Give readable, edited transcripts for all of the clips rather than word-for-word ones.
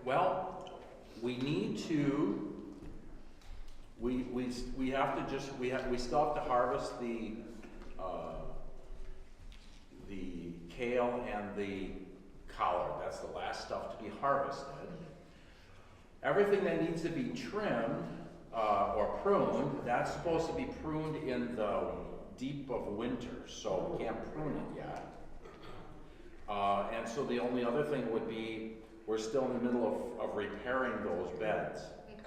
Well, we need to. We have to just we still have to harvest the kale and the collard. That's the last stuff to be harvested. Everything that needs to be trimmed or pruned, that's supposed to be pruned in the deep of winter, so we can't prune it yet. And so the only other thing would be, we're still in the middle of repairing those beds. Okay.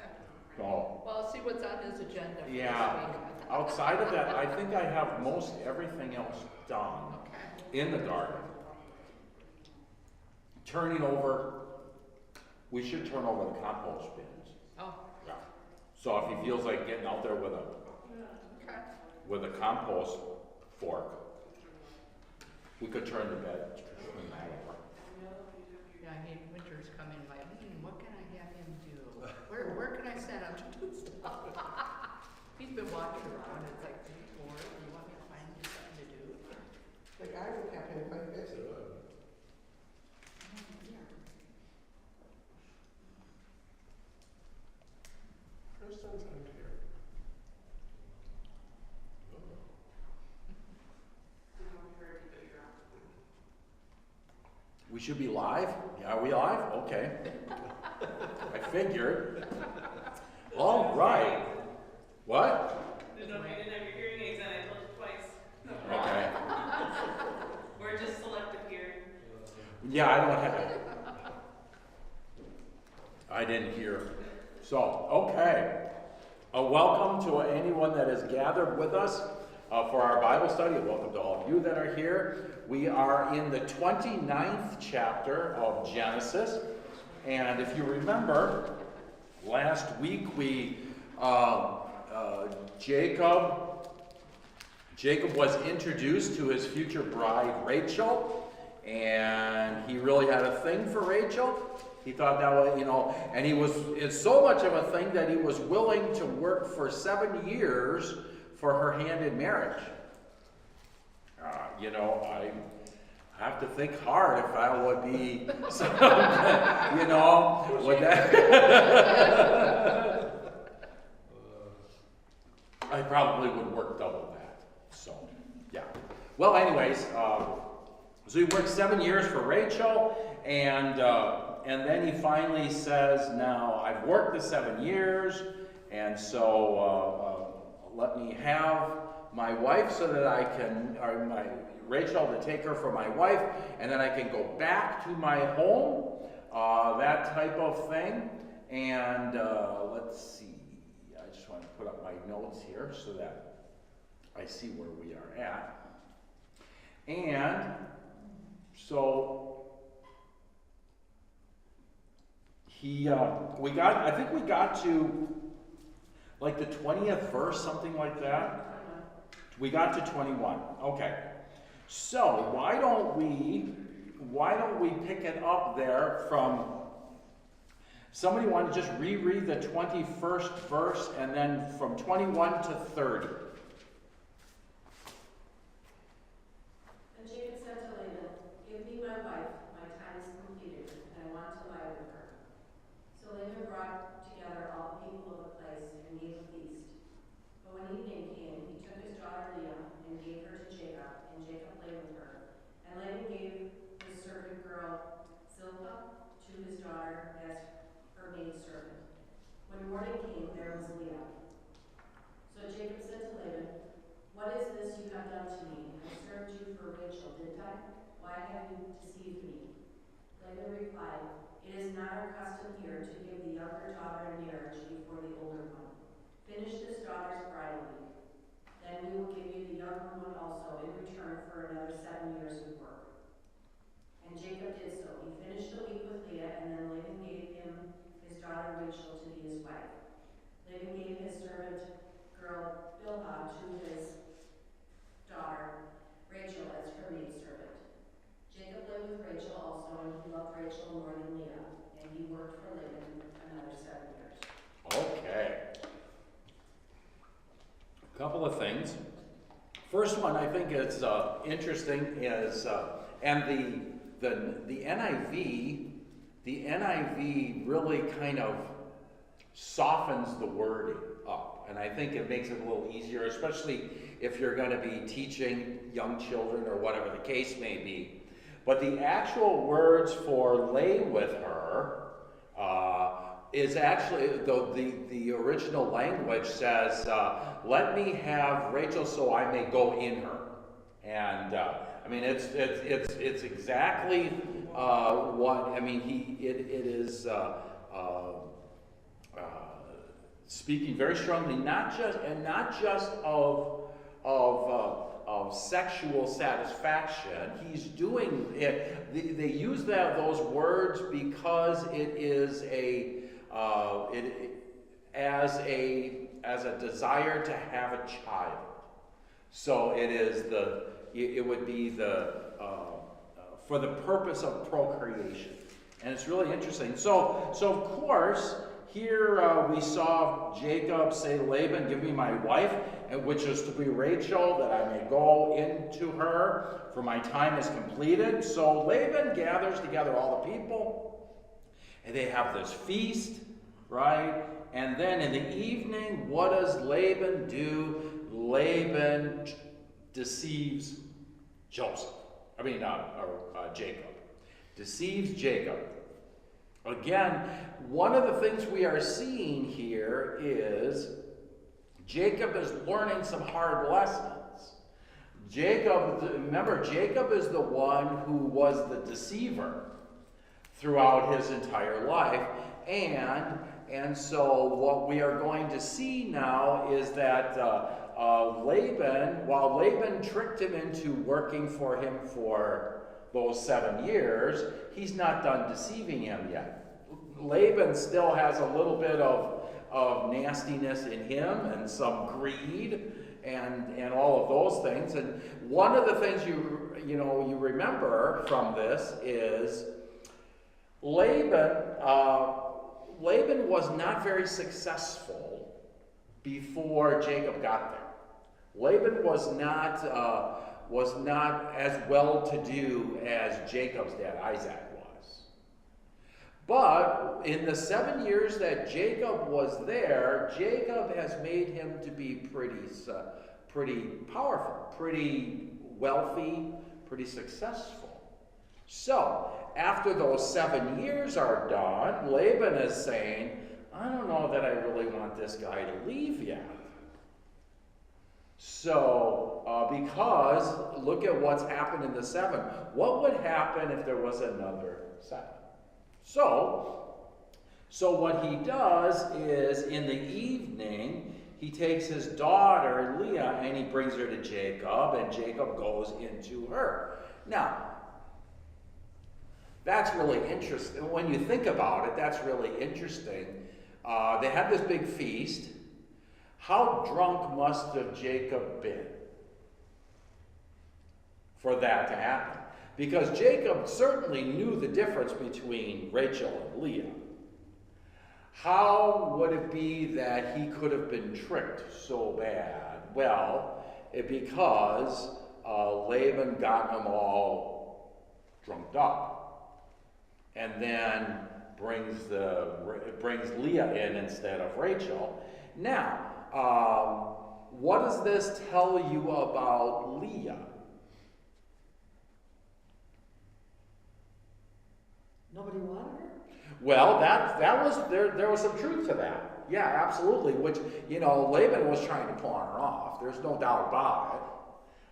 So, Well, I'll see what's on his agenda for yeah, this week. outside of that, I think I have most everything else done Okay. in the garden. Turning over, we should turn over the compost bins. Oh, Yeah. So if he feels like getting out there with okay. a compost fork, we could turn the bed, turn that over. Yeah, winter's coming, like, what can I have him do? Where can I set up to do stuff? He's been walking around, it's like, are you bored? Do you want me to find you something to do? Like I would have been quite busy. Kristen's on here. We should be live? Yeah, are we live? Okay. I figured. All right. What? There's no, you didn't have your hearing aids on, I told you twice. Okay. We're just selective hearing. Yeah, I don't have it. I didn't hear. So, okay. Welcome to anyone that has gathered with us for our Bible study. Welcome to all of you that are here. We are in the 29th chapter of Genesis. And if you remember, last week Jacob was introduced to his future bride, Rachel. And he really had a thing for Rachel. He thought that was, and it's so much of a thing that he was willing to work for 7 years for her hand in marriage. I have to think hard if I would be, would that? I probably would work double that. So, yeah. Well, anyways, so he worked 7 years for Rachel, and then he finally says, now I've worked the 7 years, and so let me have my wife so that I can, or my Rachel to take her for my wife, and then I can go back to my home, that type of thing. And let's see, I just want to put up my notes here so that I see where we are at. And so I think we got to like the 20th verse, something like that. We got to 21. Okay. So why don't we pick it up there from, somebody want to just reread the 21st verse and then from 21 to 30. And Jacob said to Laban, "Give me my wife, my time is completed, and I want to lie with her." So Laban brought together all the people of the place and gave a feast. But when evening came, he took his daughter Leah and gave her to Jacob, and Jacob lay with her. And Laban gave his servant girl Zilpah to his daughter as her maidservant. When morning came, there was Leah. So Jacob said to Laban, "What is this you have done to me? I served you for Rachel, didn't I? Why have you deceived me?" Laban replied, "It is not our custom here to give the younger daughter in marriage before the older one. Finish this daughter's bridal week. Then we will give you the younger one also in return for another 7 years of work." And Jacob did so. He finished the week with Leah, and then Laban gave him his daughter Rachel to be his wife. Laban gave his servant girl Bilhah to his daughter Rachel as her maidservant. Jacob lived with Rachel also, and he loved Rachel more than Leah, and he worked for Laban another 7 years. Okay. A couple of things. First one I think is interesting is, and the NIV, the NIV really kind of softens the wording up, and I think it makes it a little easier, especially if you're going to be teaching young children or whatever the case may be. But the actual words for lay with her is actually, the original language says, let me have Rachel so I may go in her. And I mean, it's exactly what, I mean, it is speaking very strongly, not just of sexual satisfaction. He's doing it. They use those words because it is as a desire to have a child. So it would be for the purpose of procreation, and it's really interesting. So of course. Here we saw Jacob say to Laban, give me my wife, which is to be Rachel, that I may go into her, for my time is completed. So Laban gathers together all the people, and they have this feast, right? And then in the evening, what does Laban do? Laban deceives Jacob. Deceives Jacob. Again, one of the things we are seeing here is Jacob is learning some hard lessons. Remember, Jacob is the one who was the deceiver throughout his entire life. And so what we are going to see now is that while Laban tricked him into working for him for those 7 years, he's not done deceiving him yet. Laban still has a little bit of nastiness in him and some greed and all of those things. And one of the things you remember from this is Laban was not very successful before Jacob got there. Laban was not as well-to-do as Jacob's dad, Isaac, was. But in the 7 years that Jacob was there, Jacob has made him to be pretty powerful, pretty wealthy, pretty successful. So, after those 7 years are done, Laban is saying, I don't know that I really want this guy to leave yet. So, because look at what's happened in the 7. What would happen if there was another 7? So what he does is in the evening, he takes his daughter Leah and he brings her to Jacob, and Jacob goes into her. Now, that's really interesting. When you think about it, that's really interesting. They had this big feast. How drunk must have Jacob been for that to happen? Because Jacob certainly knew the difference between Rachel and Leah. How would it be that he could have been tricked so bad? Well, because Laban got them all drunked up, and then brings Leah in instead of Rachel. Now, what does this tell you about Leah? Nobody wanted her? Well, there was some truth to that. Yeah, absolutely. Which, Laban was trying to pawn her off. There's no doubt about it.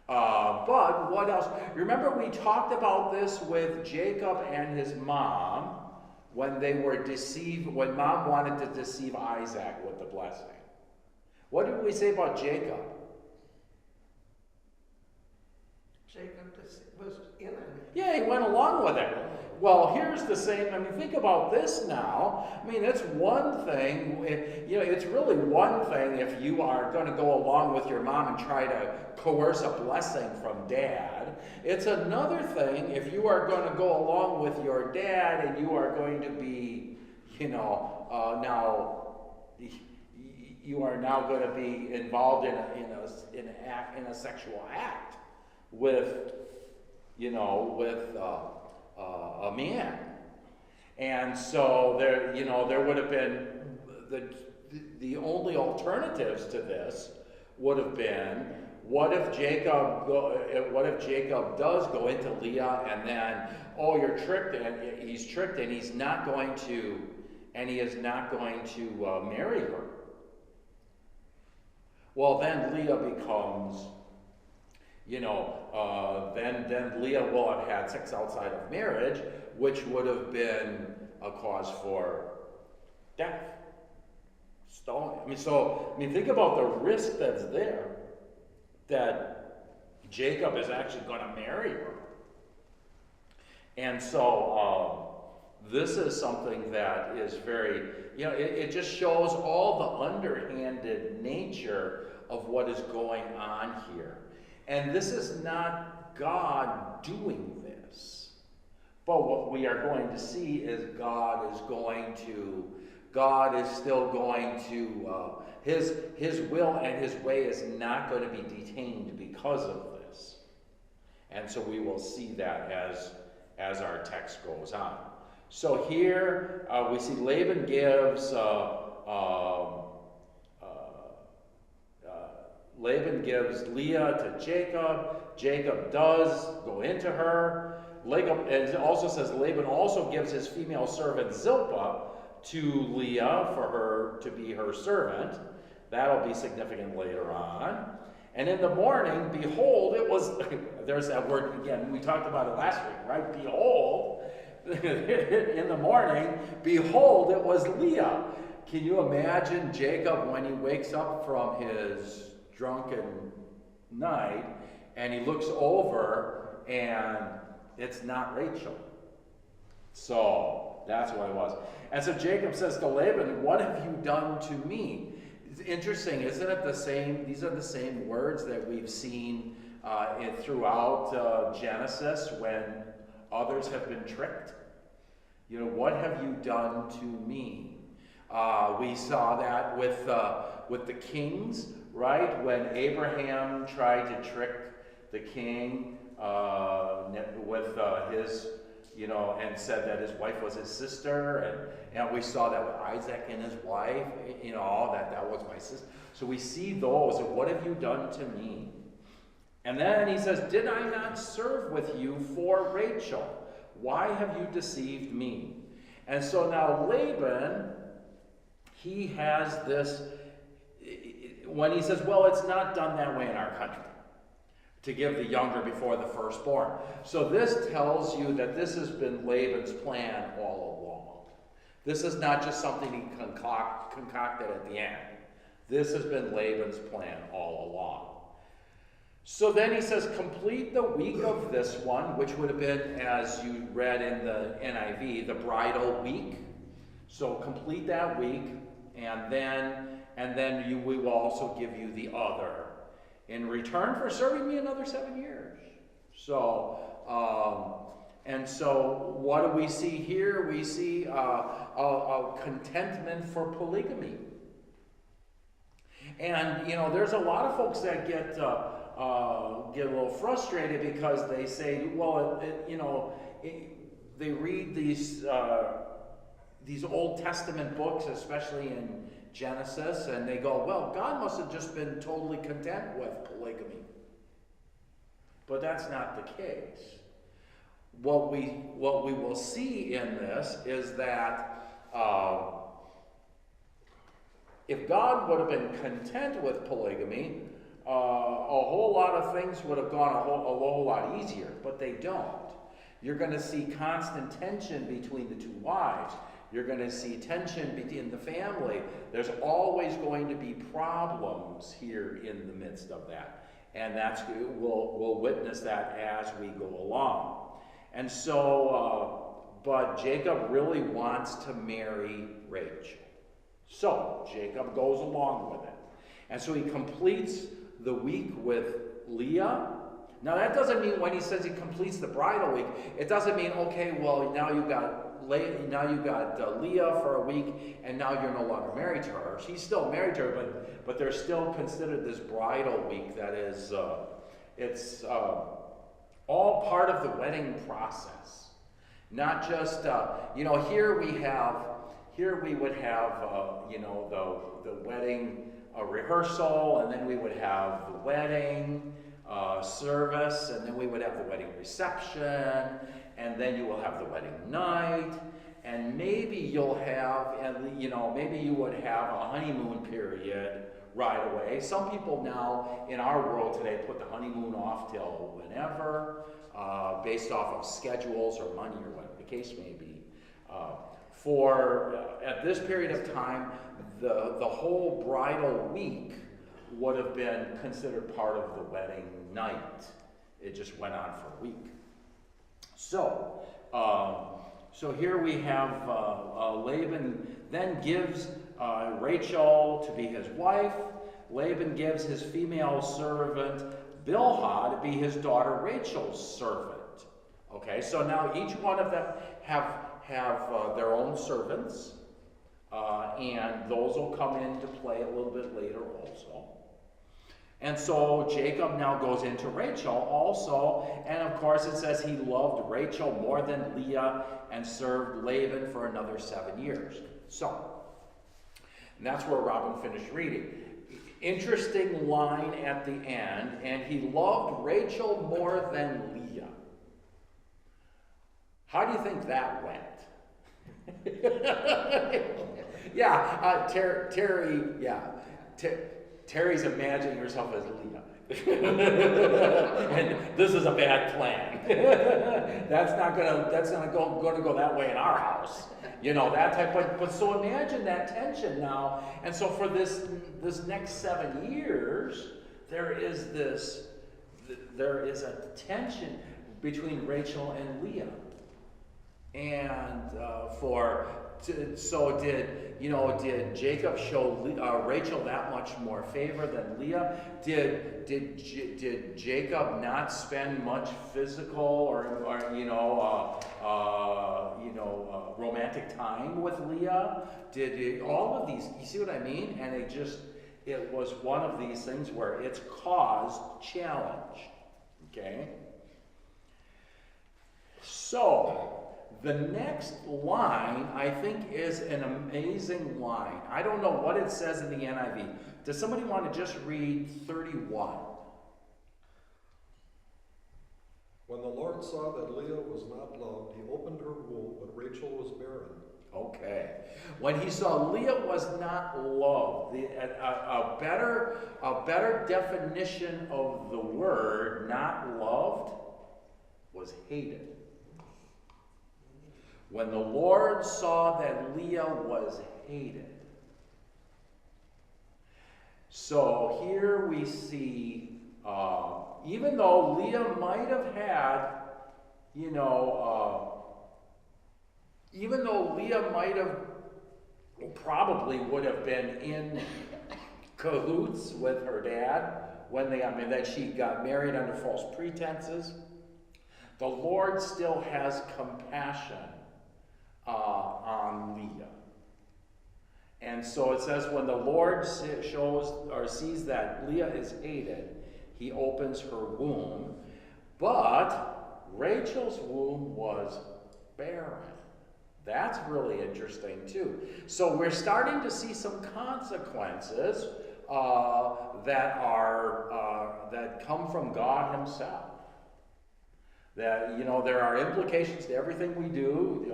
But what else? Remember, we talked about this with Jacob and his mom when they were deceived, when mom wanted to deceive Isaac with the blessing. What did we say about Jacob? Jacob was in it. Yeah, he went along with it. Well, here's the same. Think about this now. It's one thing, it's really one thing if you are going to go along with your mom and try to coerce a blessing from dad. It's another thing if you are going to go along with your dad and you are going to be, now you are now going to be involved in a sexual act with a man. And so there, there would have been the only alternatives to this would have been, what if Jacob does go into Leah and then, oh, you're tricked, and he's tricked, and he's not going to, and he is not going to marry her. Well, then Leah becomes, then Leah will have had sex outside of marriage, which would have been a cause for death. Stoning. Think about the risk that's there, that Jacob is actually going to marry her. And so this is something that is very, it just shows all the underhanded nature of what is going on here. And this is not God doing this. But what we are going to see is God is still going to, his will and his way is not going to be detained because of this. And so we will see that as our text goes on. So here we see Laban gives Leah to Jacob. Jacob does go into her. And it also says Laban also gives his female servant Zilpah to Leah for her to be her servant. That'll be significant later on. And in the morning, behold, it was, there's that word again, we talked about it last week, right? Behold, in the morning, behold, it was Leah. Can you imagine Jacob when he wakes up from his drunken night and he looks over and it's not Rachel? So that's what it was. And so Jacob says to Laban, what have you done to me? It's interesting, isn't it the same? These are the same words that we've seen throughout Genesis when others have been tricked. What have you done to me? We saw that with the kings, right? When Abraham tried to trick the king with his, and said that his wife was his sister, and we saw that with Isaac and his wife, that was my sister. So we see those, and what have you done to me? And then he says, did I not serve with you for Rachel? Why have you deceived me? And so now Laban, he has this, when he says, well, it's not done that way in our country, to give the younger before the firstborn. So this tells you that this has been Laban's plan all along. This is not just something he concocted at the end. This has been Laban's plan all along. So then he says, complete the week of this one, which would have been, as you read in the NIV, the bridal week. So complete that week, and then we will also give you the other in return for serving me another 7 years. So, and so what do we see here? We see a contentment for polygamy. And, there's a lot of folks that get a little frustrated because they say, well, they read these Old Testament books, especially in Genesis, and they go, well, God must have just been totally content with polygamy. But that's not the case. What we will see in this is that if God would have been content with polygamy, a whole lot of things would have gone a whole lot easier, but they don't. You're going to see constant tension between the two wives. You're going to see tension in the family. There's always going to be problems here in the midst of that. And we'll witness that as we go along. And so, but Jacob really wants to marry Rachel. So Jacob goes along with it. And so he completes the week with Leah. Now that doesn't mean when he says he completes the bridal week, it doesn't mean, okay, well, now you got Leah for a week, and now you're no longer married to her. She's still married to her, but there's still considered this bridal week. That is, it's all part of the wedding process. Not just, here we would have, the wedding rehearsal, and then we would have the wedding service, and then we would have the wedding reception, and then you will have the wedding night, and maybe you'll have, maybe you would have a honeymoon period right away. Some people now in our world today put the honeymoon off till whenever, based off of schedules or money or whatever the case may be. At this period of time, the whole bridal week would have been considered part of the wedding night. It just went on for a week. So here we have Laban then gives Rachel to be his wife. Laban gives his female servant Bilhah to be his daughter Rachel's servant. Okay, so now each one of them have their own servants, and those will come into play a little bit later also. And so Jacob now goes into Rachel also, and of course it says he loved Rachel more than Leah and served Laban for another 7 years. So, and that's where Robin finished reading. Interesting line at the end, and he loved Rachel more than Leah. How do you think that went? Yeah, Terry's imagining herself as Leah. And this is a bad plan. That's not gonna go that way in our house. That type. But so imagine that tension now. And so for this next 7 years, there is a tension between Rachel and Leah. And did Jacob show Rachel that much more favor than Leah? Did Jacob not spend much physical or romantic time with Leah? All of these? You see what I mean? And it was one of these things where it's caused challenge. Okay. So. The next line, I think, is an amazing line. I don't know what it says in the NIV. Does somebody want to just read 31? When the Lord saw that Leah was not loved, he opened her womb, but Rachel was barren. Okay. When he saw Leah was not loved, a better definition of the word not loved was hated. When the Lord saw that Leah was hated. So here we see, even though Leah might have had, probably would have been in cahoots with her dad that she got married under false pretenses, the Lord still has compassion on Leah. And so it says, when the Lord sees that Leah is hated, he opens her womb. But Rachel's womb was barren. That's really interesting too. So we're starting to see some consequences that come from God himself. That, there are implications to everything we do.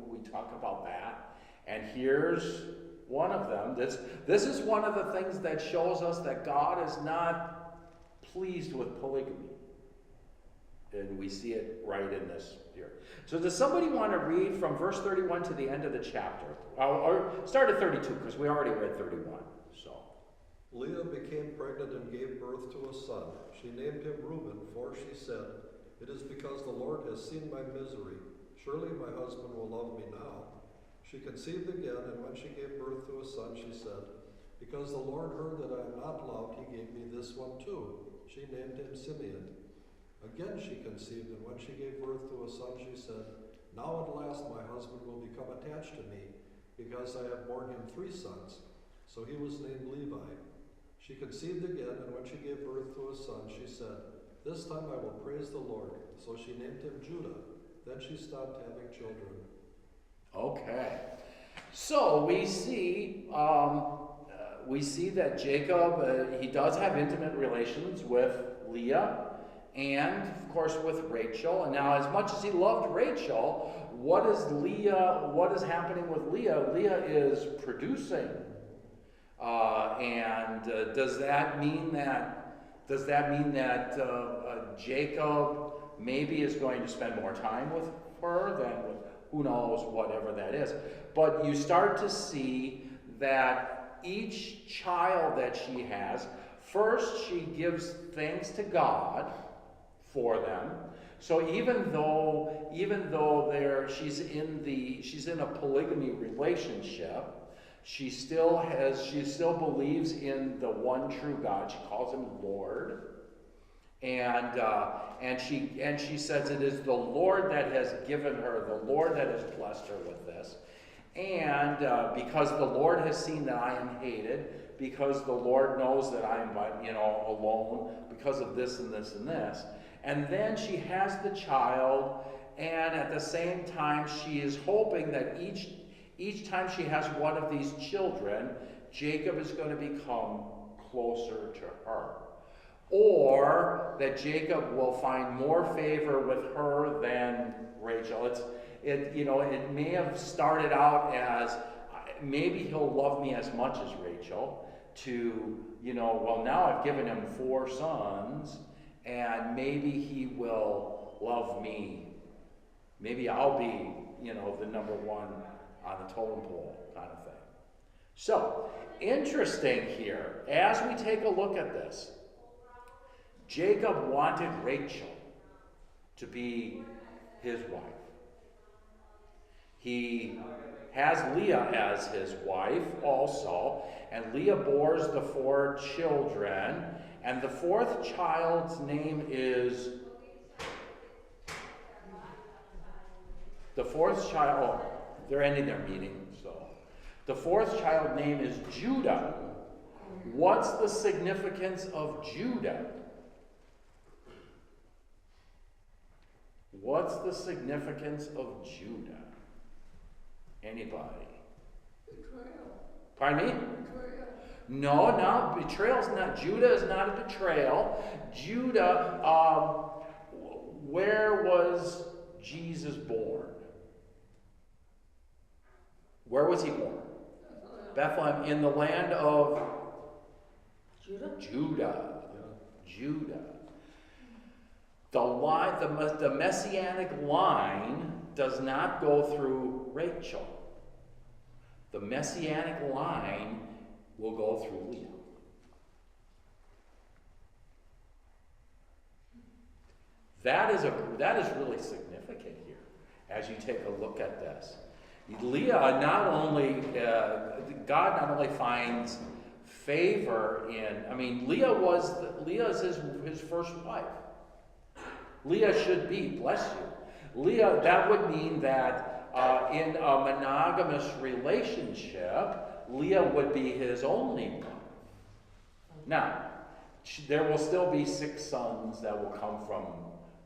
We talk about that. And here's one of them. This is one of the things that shows us that God is not pleased with polygamy. And we see it right in this here. So does somebody want to read from verse 31 to the end of the chapter? Or start at 32, because we already read 31. So Leah became pregnant and gave birth to a son. She named him Reuben, for she said, "It is because the Lord has seen my misery. Surely my husband will love me now." She conceived again, and when she gave birth to a son, she said, "Because the Lord heard that I am not loved, he gave me this one too." She named him Simeon. Again she conceived, and when she gave birth to a son, she said, "Now at last my husband will become attached to me, because I have borne him 3 sons." So he was named Levi. She conceived again, and when she gave birth to a son, she said, "This time I will praise the Lord." So she named him Judah. Then she stopped having children. Okay. So we see that Jacob, he does have intimate relations with Leah and, of course, with Rachel. And now, as much as he loved Rachel, what is happening with Leah? Leah is producing. Does that mean that Jacob maybe is going to spend more time with her than with who knows, whatever that is? But you start to see that each child that she has, first she gives thanks to God for them. So even though she's in a polygamy relationship, she still believes in the one true God. She calls him Lord. And she says it is the Lord that has given her, the Lord that has blessed her with this. And because the Lord has seen that I am hated, because the Lord knows that I am, alone, because of this and this and this. And then she has the child, and at the same time she is hoping that each time she has one of these children, Jacob is going to become closer to her. Or that Jacob will find more favor with her than Rachel. It may have started out as maybe he'll love me as much as Rachel, to, now I've given him 4 sons, and maybe he will love me. Maybe I'll be, the number one on the totem pole kind of thing. So, interesting here, as we take a look at this, Jacob wanted Rachel to be his wife. He has Leah as his wife also, and Leah bores the 4 children, and the 4th child's name is... they're ending their meeting, so... The 4th child name is Judah. What's the significance of Judah? What's the significance of Judah? Anybody? Betrayal. Pardon me? Betrayal. No, betrayal's not. Judah is not a betrayal. Judah, where was Jesus born? Where was he born? Bethlehem, in the land of Judah? Judah. Judah. The messianic line does not go through Rachel. The messianic line will go through Leah. That is really significant here as you take a look at this. Leah God not only finds favor in, Leah is his first wife. Leah should be, bless you. Leah, that would mean that in a monogamous relationship, Leah would be his only wife. Now, there will still be 6 sons that will come from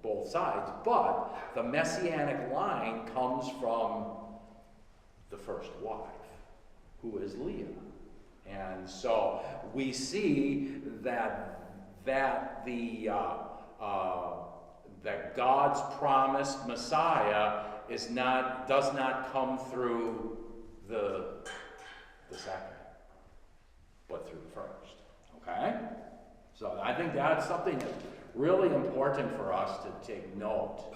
both sides, but the messianic line comes from the first wife, who is Leah. And so we see that God's promised Messiah does not come through the second, but through the first. Okay? So I think that's something that's really important for us to take note.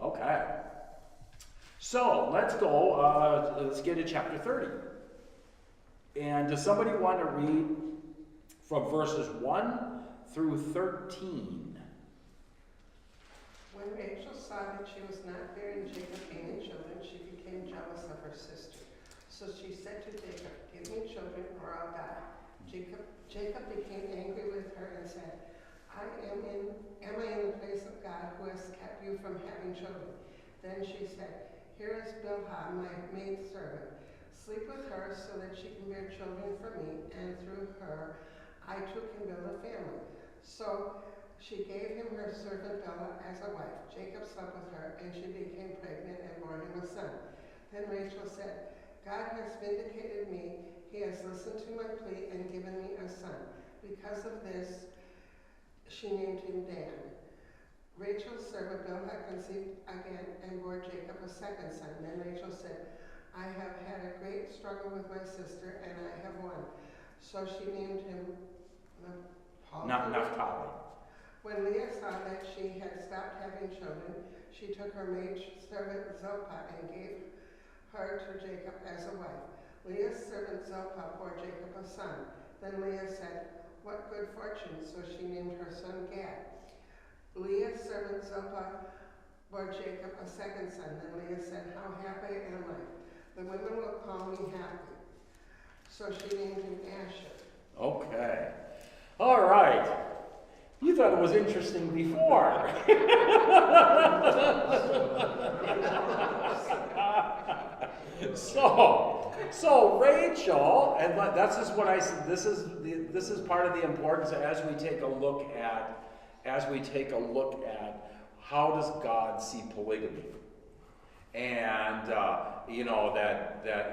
Okay. So let's go, let's get to chapter 30. And does somebody want to read from verses 1 through 13? When Rachel saw that she was not bearing Jacob any children, she became jealous of her sister. So she said to Jacob, "Give me children or I'll die." Jacob became angry with her and said, am I in the place of God who has kept you from having children? Then she said, "Here is Bilhah, my maidservant. Sleep with her so that she can bear children for me, and through her I too can build a family." So she gave him her servant Bilhah as a wife. Jacob slept with her, and she became pregnant and bore him a son. Then Rachel said, God has vindicated me. He has listened to my plea and given me a son. Because of this, she named him Dan. Rachel's servant Bilhah conceived again and bore Jacob a second son. Then Rachel said, I have had a great struggle with my sister, and I have won. So she named him Naphtali. When Leah saw that she had stopped having children, she took her maid servant Zilpah and gave her to Jacob as a wife. Leah's servant Zilpah bore Jacob a son. Then Leah said, what good fortune, so she named her son Gad. Leah's servant Zilpah bore Jacob a second son. Then Leah said, how happy am I? The women will call me happy. So she named him Asher. Okay. All right. You thought it was interesting before. So Rachel, and this is what I said. This is part of the importance as we take a look at how does God see polygamy. And that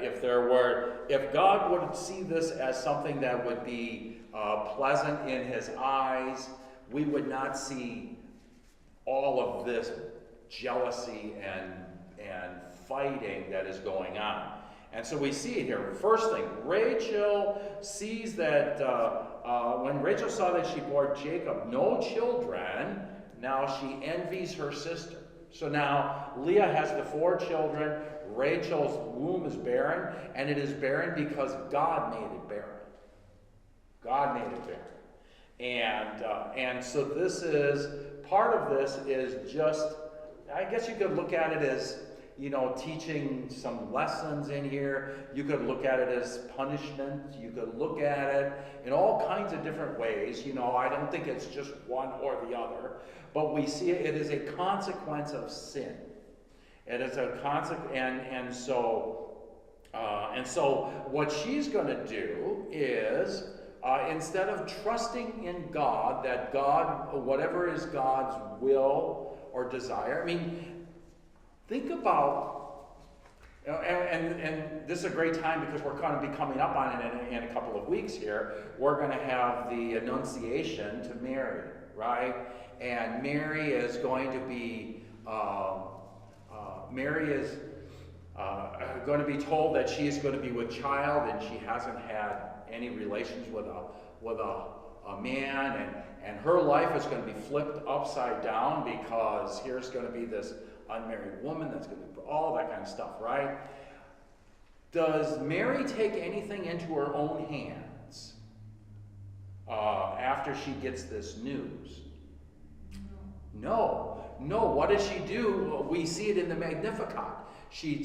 if God would see this as something that would be pleasant in His eyes, we would not see all of this jealousy and fighting that is going on. And so we see it here. First thing, Rachel sees that when Rachel saw that she bore Jacob no children, now she envies her sister. So now Leah has the 4 children. Rachel's womb is barren, and it is barren because God made it barren. God made it barren. And so this is, part of this is just, I guess you could look at it as, teaching some lessons in here. You could look at it as punishment. You could look at it in all kinds of different ways. I don't think it's just one or the other. But we see it is a consequence of sin. It is a consequence, and so what she's going to do is, instead of trusting in God, that God, whatever is God's will or desire, think about, and this is a great time because we're going to be coming up on it in a couple of weeks here. We're going to have the Annunciation to Mary, right? And Mary is going to be, going to be told that she is going to be with child, and she hasn't had any relations with a man, and her life is going to be flipped upside down because here's going to be this unmarried woman that's going to do all that kind of stuff, right? Does Mary take anything into her own hands after she gets this news? No. What does she do? We see it in the Magnificat. She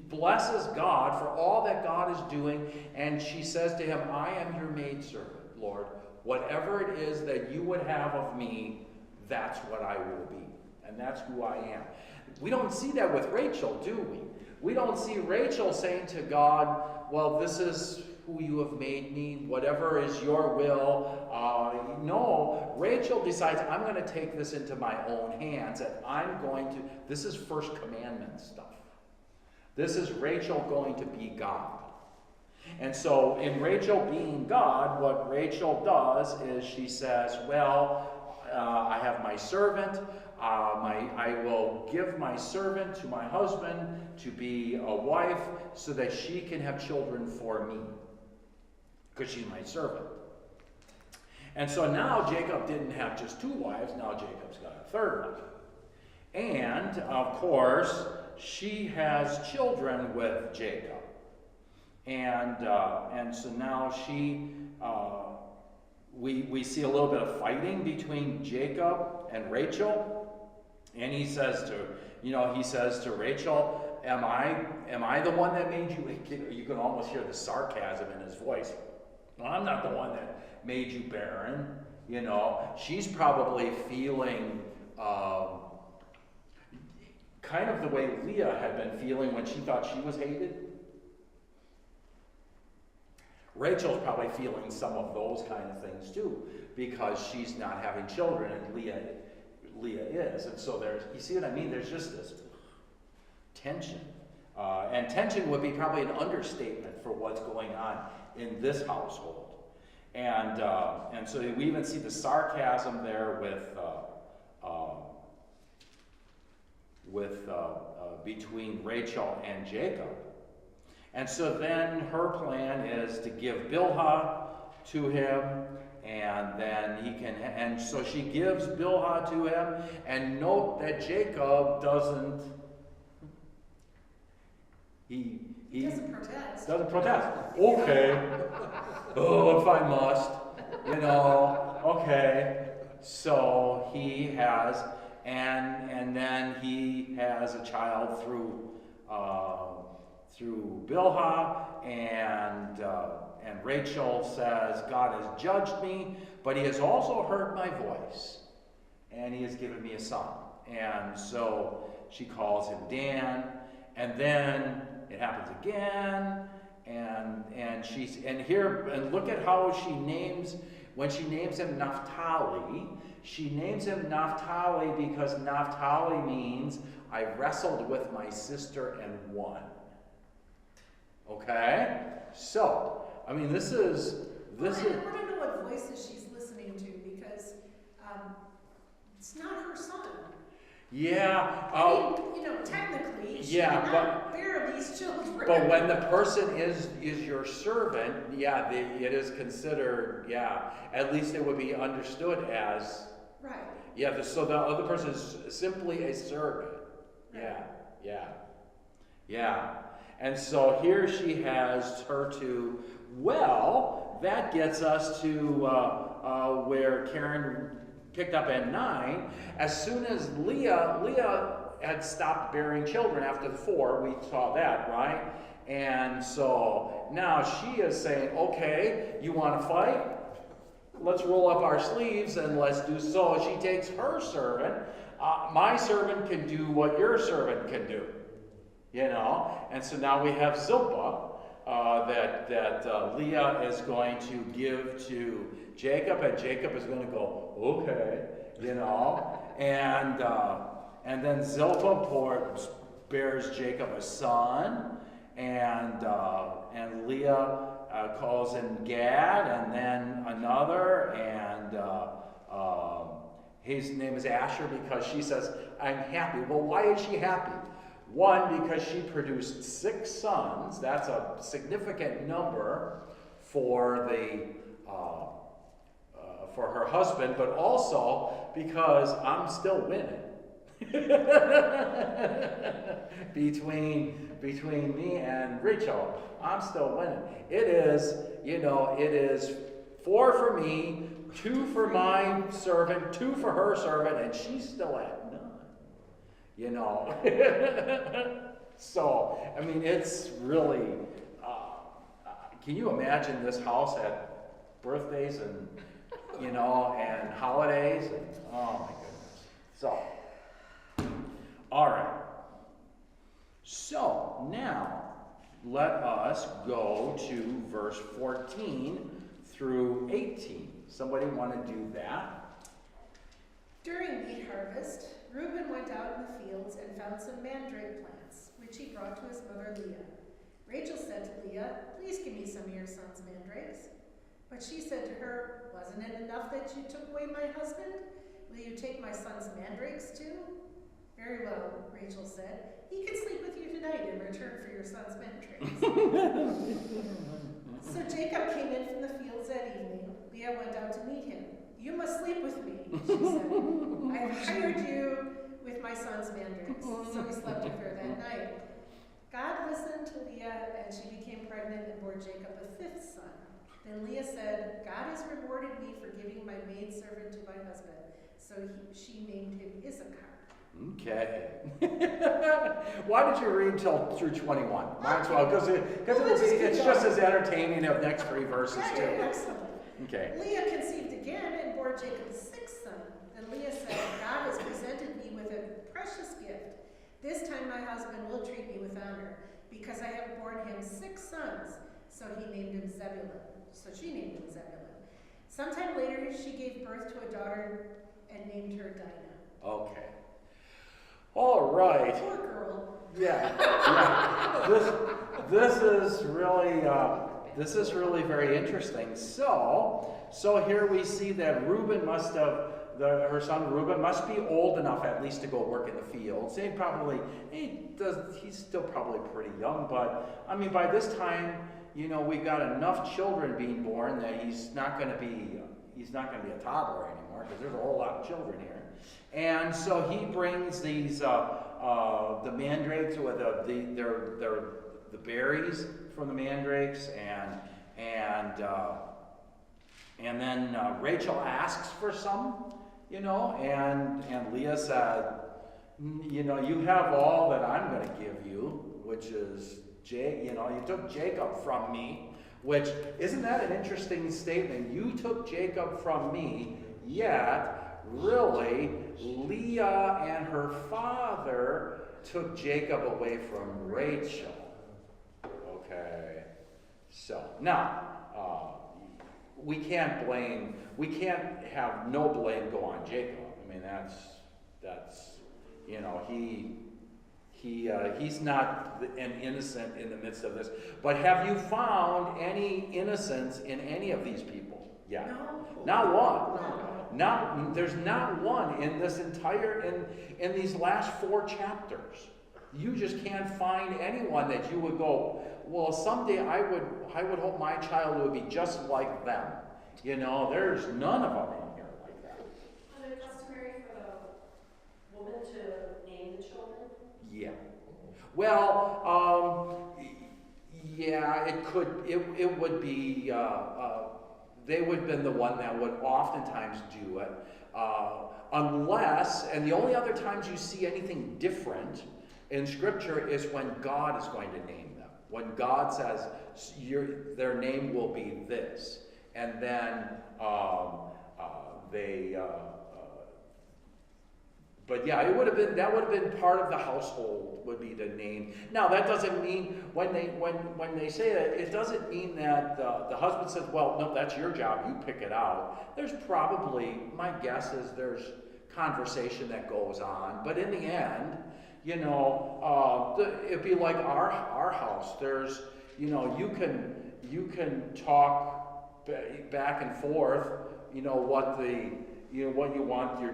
blesses God for all that God is doing, and she says to him, I am your maidservant, Lord. Whatever it is that you would have of me, that's what I will be. And that's who I am. We don't see that with Rachel, do we? We don't see Rachel saying to God, well, this is who you have made me, whatever is your will. No, Rachel decides, I'm going to take this into my own hands, and this is first commandment stuff. This is Rachel going to be God. And so in Rachel being God, what Rachel does is she says, well, I have my servant. I will give my servant to my husband to be a wife so that she can have children for me, because she's my servant. And so now Jacob didn't have just 2 wives. Now Jacob's got a 3rd wife. And, of course, she has children with Jacob. And so now we see a little bit of fighting between Jacob and Rachel. And he says to Rachel, am I the one that made you? You can almost hear the sarcasm in his voice. Well, I'm not the one that made you barren. She's probably feeling kind of the way Leah had been feeling when she thought she was hated. Rachel's probably feeling some of those kind of things too, because she's not having children and Leah is. And so there's, you see what I mean? There's just this tension. And tension would be probably an understatement for what's going on in this household. And so we even see the sarcasm there between Rachel and Jacob. And so then her plan is to give Bilhah to him, and then he can, and so she gives Bilhah to him, and note that Jacob doesn't, he doesn't protest. doesn't protest. Okay. Oh, if I must, okay. So he has, and then he has a child through Bilhah, and Rachel says, God has judged me, but he has also heard my voice, and he has given me a son. And so she calls him Dan, and then it happens again, and look at how she names, when she names him Naphtali, she names him Naphtali because Naphtali means I wrestled with my sister and won. Okay? So, I mean, this is. I want to know what voices she's listening to, because it's not her son. Yeah. I mean, technically, she cannot bear these children. But when the person is your servant, it is considered, at least it would be understood as. Right. Yeah, so the other person is simply a servant. Right. Yeah. And so here she has her to, well, that gets us to where Karen picked up at 9. As soon as Leah had stopped bearing children after the 4, we saw that, right? And so now she is saying, okay, you want to fight? Let's roll up our sleeves and let's do so. She takes her servant. My servant can do what your servant can do. And so now we have Zilpah that Leah is going to give to Jacob, and Jacob is going to go, okay, and then Zilpah bears Jacob a son, and Leah calls in Gad, and then another, and his name is Asher because she says, I'm happy. Well, why is she happy? One, because she produced 6 sons. That's a significant number for for her husband, but also because I'm still winning. between me and Rachel, I'm still winning. It is 4 for me, 2 for my servant, 2 for her servant, and she's still at none. So, I mean, it's really, can you imagine this house had birthdays and, and holidays? And, oh my goodness. So, all right. So, now, let us go to verse 14 through 18. Somebody want to do that? During wheat harvest, Reuben went out in the fields and found some mandrake plants, which he brought to his mother Leah. Rachel said to Leah, please give me some of your son's mandrakes. But she said to her, wasn't it enough that you took away my husband? Will you take my son's mandrakes too? Very well, Rachel said. He can sleep with you tonight in return for your son's mandrakes. So Jacob came in from the fields that evening. Leah went out to meet him. You must sleep with me, she said. I have hired you with my son's mandrakes. So he slept with her that night. God listened to Leah, and she became pregnant and bore Jacob a 5th son. Then Leah said, God has rewarded me for giving my maidservant to my husband. So she named him Issachar. Okay. Why did you read through 21? Might as well, because it's just as entertaining of the next 3 verses too. Excellent. Okay. Leah conceived again and bore Jacob a 6th son. Then Leah said, God has presented me with a precious gift. This time my husband will treat me with honor, because I have borne him 6 sons. So he named him Zebulun. So she named him Zebulun. Sometime later, she gave birth to a daughter and named her Dinah. Okay. All right. Poor girl. Yeah. This is really very interesting. So here we see that Reuben must have, her son Reuben must be old enough at least to go work in the fields. He's still probably pretty young, but I mean by this time, you know, we've got enough children being born that he's not going to be a toddler anymore, because there's a whole lot of children here. And so he brings these the mandrakes, or the berries from the mandrakes, and then Rachel asks for some, you know, and Leah said, you know, you have all that I'm going to give you, which is you took Jacob from me, which, isn't that an interesting statement? You took Jacob from me, yet really Leah and her father took Jacob away from Rachel. Okay, so now we can't have no blame go on Jacob. I mean, that's you know, he's not an innocent in the midst of this. But have you found any innocence in any of these people? Yeah. No. Not one. No. There's not one in this entire, in these last 4 chapters. You just can't find anyone that you would go, well, someday I would hope my child would be just like them. You know, there's none of them in here like that. Was it customary for the woman to name the children? Yeah. Well, yeah, it would be, they would have been the one that would oftentimes do it. Unless, and the only other times you see anything different in Scripture is when God is going to name them. When God says, their name will be this. And then but yeah, that would have been part of the household, would be the name. Now that doesn't mean when they say that, it doesn't mean that the husband says, well, no, that's your job, you pick it out. There's probably, my guess is there's conversation that goes on, but in the end, you know, it'd be like our house. There's, you know, you can talk back and forth, you know, what you want your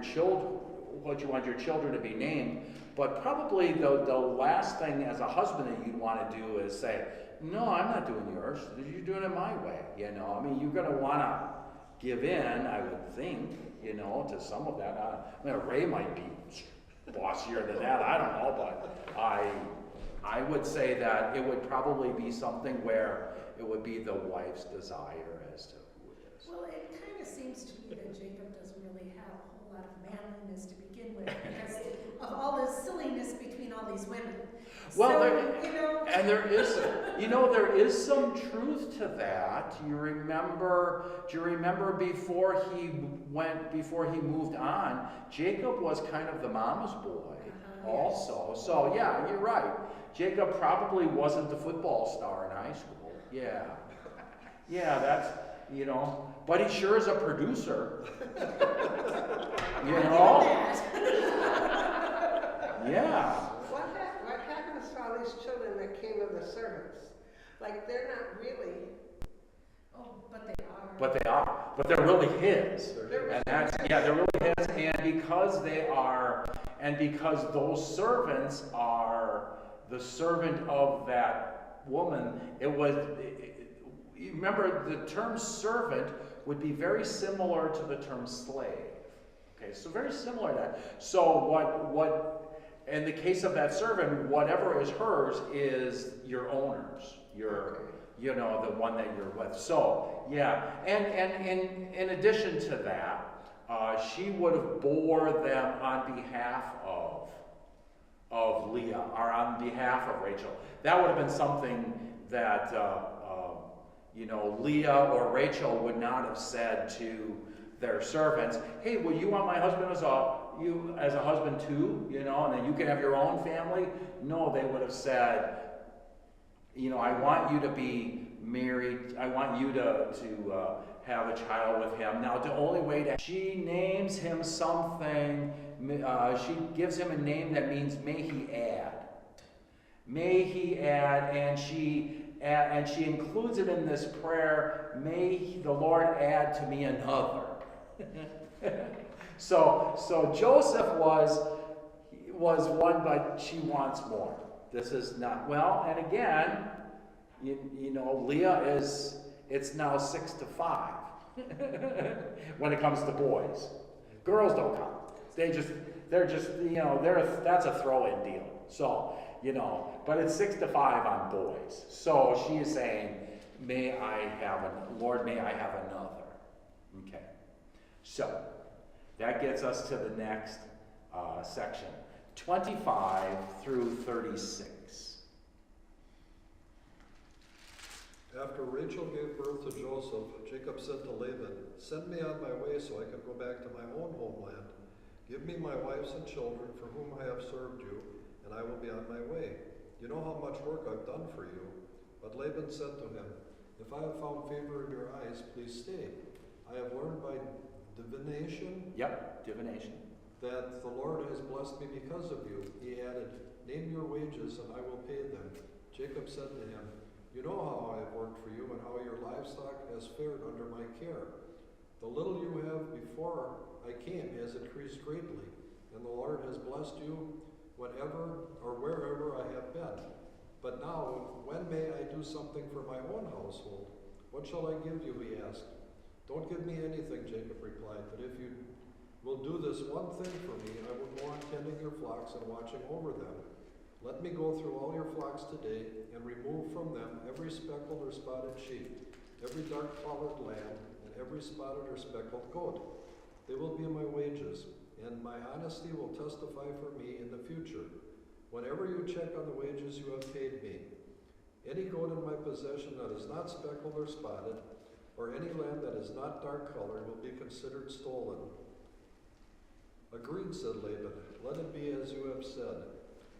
children to be named, but probably the last thing as a husband that you'd want to do is say, no, I'm not doing yours, you're doing it my way, you know. I mean, you're going to want to give in, I would think, you know, to some of that. I mean, Ray might be bossier than that, I don't know, but I would say that it would probably be something where it would be the wife's desire as to who it is. Well, it kind of seems to me that Jacob doesn't really have a whole lot of manliness to begin with, because of all the silliness between all these women. Well, so, you know, and there is some truth to that. Do you remember before he moved on, Jacob was kind of the mama's boy also. So yeah, you're right. Jacob probably wasn't the football star in high school. Yeah. Yeah, that's, you know, but he sure is a producer. You know? Yeah. What happens to all these children that came of the servants? Like, they're not really. oh, but they are. But they are. But they're really his. And that's, yeah, they're really his. And because those servants are the servant of that woman, remember, the term servant would be very similar to the term slave. Okay, so very similar to that. So what in the case of that servant, whatever is hers is your owner's, you know, the one that you're with. So yeah, and in addition to that, she would have bore them on behalf of Leah, or on behalf of Rachel. That would have been something that you know, Leah or Rachel would not have said to their servants, hey, well, you want my husband as a husband too, you know, and then you can have your own family? No, they would have said, you know, I want you to be married, I want you to have a child with him. Now, the only way to, she names him something, she gives him a name that means may he add. May he add, and she includes it in this prayer, may the Lord add to me another. So Joseph was one, but she wants more. This is not, well, and again, you know, Leah it's now 6-5 when it comes to boys. Girls don't count. They're just, you know, that's a throw-in deal. So, you know, but it's 6-5 on boys. So she is saying, Lord, may I have another. Okay. So, that gets us to the next section, 25 through 36. After Rachel gave birth to Joseph, Jacob said to Laban, "Send me on my way so I can go back to my own homeland. Give me my wives and children for whom I have served you, and I will be on my way. You know how much work I've done for you." But Laban said to him, "If I have found favor in your eyes, please stay. I have learned by divination Divination. that the Lord has blessed me because of you." He added, "Name your wages and I will pay them." Jacob said to him, "You know how I have worked for you and how your livestock has fared under my care. The little you have before I came has increased greatly, and the Lord has blessed you whenever or wherever I have been. But now, when may I do something for my own household? What shall I give you?" he asked. "Don't give me anything," Jacob replied, "but if you will do this one thing for me, I will go on tending your flocks and watching over them. Let me go through all your flocks today and remove from them every speckled or spotted sheep, every dark-colored lamb, and every spotted or speckled goat. They will be my wages, and my honesty will testify for me in the future. Whenever you check on the wages you have paid me, any goat in my possession that is not speckled or spotted, or any lamb that is not dark-colored will be considered stolen." "Agreed," said Laban. "Let it be as you have said."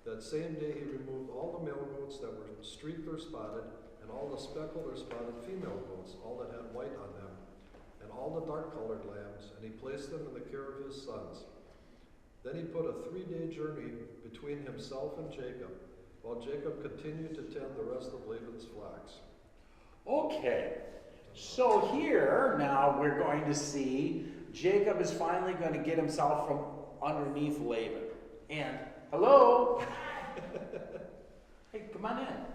That same day he removed all the male goats that were streaked or spotted, and all the speckled or spotted female goats, all that had white on them, and all the dark-colored lambs, and he placed them in the care of his sons. Then he put a 3-day journey between himself and Jacob, while Jacob continued to tend the rest of Laban's flocks. Okay, so here now we're going to see Jacob is finally going to get himself from underneath Laban. And, hello? Hey, come on in.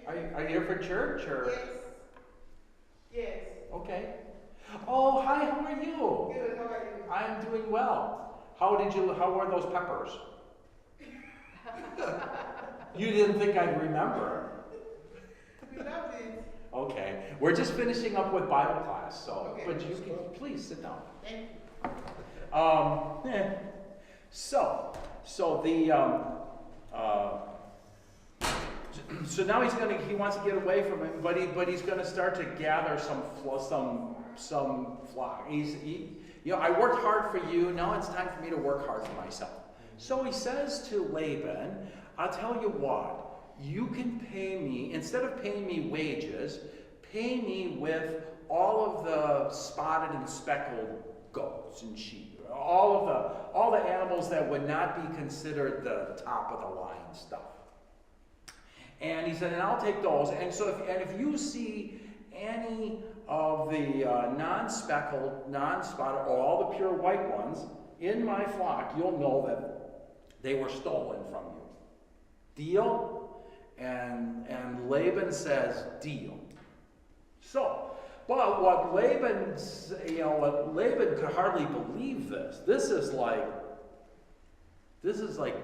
Are you here for church or? Yes. Yes. Okay. Oh, hi, how are you? Good, how are you? I'm doing well. How were those peppers? You didn't think I'd remember. We loved it. Okay, we're just finishing up with Bible class, so, Okay. but you can, please sit down. Thank Eh. So now he wants to get away from him, but he's going to start to gather some flock. I worked hard for you. Now it's time for me to work hard for myself. So he says to Laban, "I'll tell you what. You can pay me, instead of paying me wages, pay me with all of the spotted and speckled goats and sheep, all the animals that would not be considered the top of the line stuff." And he said, "And I'll take those. And so if you see any of the non-speckled, non-spotted, or all the pure white ones in my flock, you'll know that they were stolen from you. Deal?" And Laban says, "Deal." So, but what Laban could hardly believe this. This is like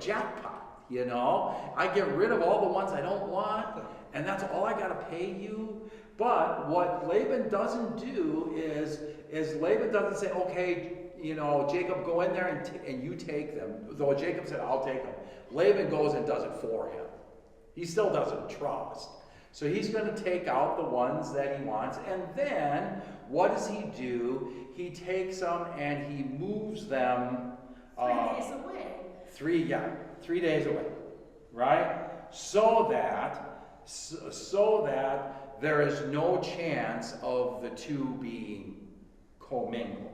jackpot, you know? I get rid of all the ones I don't want, and that's all I gotta pay you. But what Laban doesn't do is Laban doesn't say, "Okay, Jacob, go in there and you take them." Though Jacob said, "I'll take them." Laban goes and does it for him. He still doesn't trust. So he's going to take out the ones that he wants. And then, what does he do? He takes them and he moves them 3 days away. 3 days away. Right? So that so that there is no chance of the two being commingled,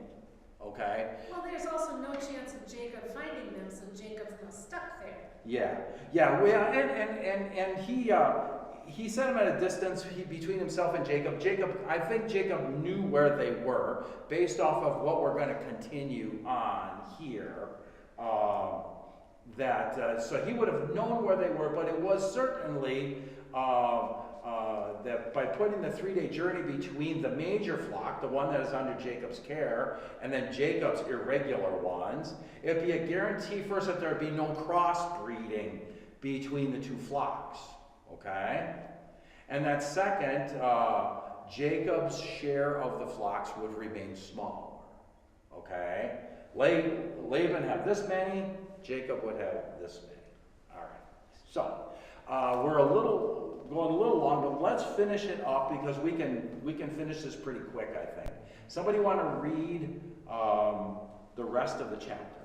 okay? Well, there's also no chance of Jacob finding them, so Jacob's not stuck there. Yeah, well, and he set him at a distance between himself and Jacob. I think Jacob knew where they were based off of what we're going to continue on here. So he would have known where they were, but it was certainly that by putting the 3-day journey between the major flock, the one that is under Jacob's care, and then Jacob's irregular ones, it'd be a guarantee first that there'd be no crossbreeding between the two flocks, okay? And that second, Jacob's share of the flocks would remain smaller, okay? Laban had this many, Jacob would have this many. All right, so we're going a little long, but let's finish it up because we can finish this pretty quick, I think. Somebody want to read the rest of the chapter?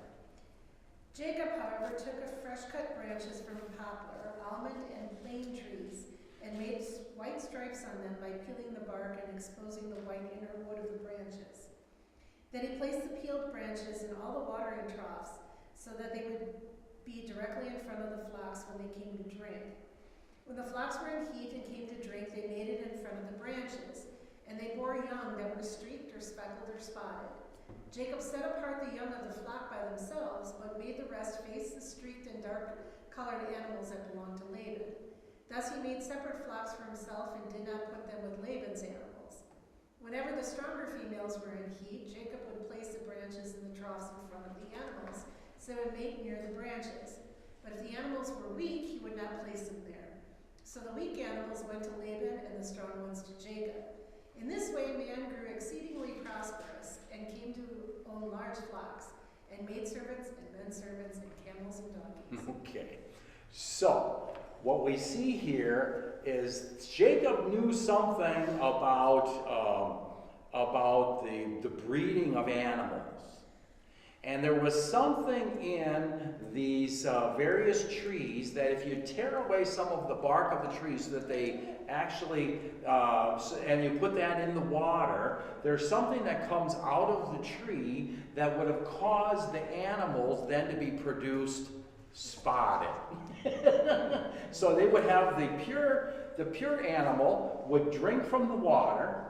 Jacob, however, took fresh-cut branches from poplar, almond, and plane trees, and made white stripes on them by peeling the bark and exposing the white inner wood of the branches. Then he placed the peeled branches in all the watering troughs so that they would be directly in front of the flocks when they came to drink. When the flocks were in heat and came to drink, they mated in front of the branches, and they bore young that were streaked or speckled or spotted. Jacob set apart the young of the flock by themselves, but made the rest face the streaked and dark-colored animals that belonged to Laban. Thus he made separate flocks for himself and did not put them with Laban's animals. Whenever the stronger females were in heat, Jacob would place the branches in the troughs in front of the animals, so it would mate near the branches. But if the animals were weak, he would not place them there. So the weak animals went to Laban and the strong ones to Jacob. In this way man grew exceedingly prosperous and came to own large flocks, and maidservants and menservants and camels and donkeys. Okay, so what we see here is Jacob knew something about the breeding of animals. And there was something in these various trees that if you tear away some of the bark of the trees so that they actually, and you put that in the water, there's something that comes out of the tree that would have caused the animals then to be produced spotted. So they would have the pure animal would drink from the water,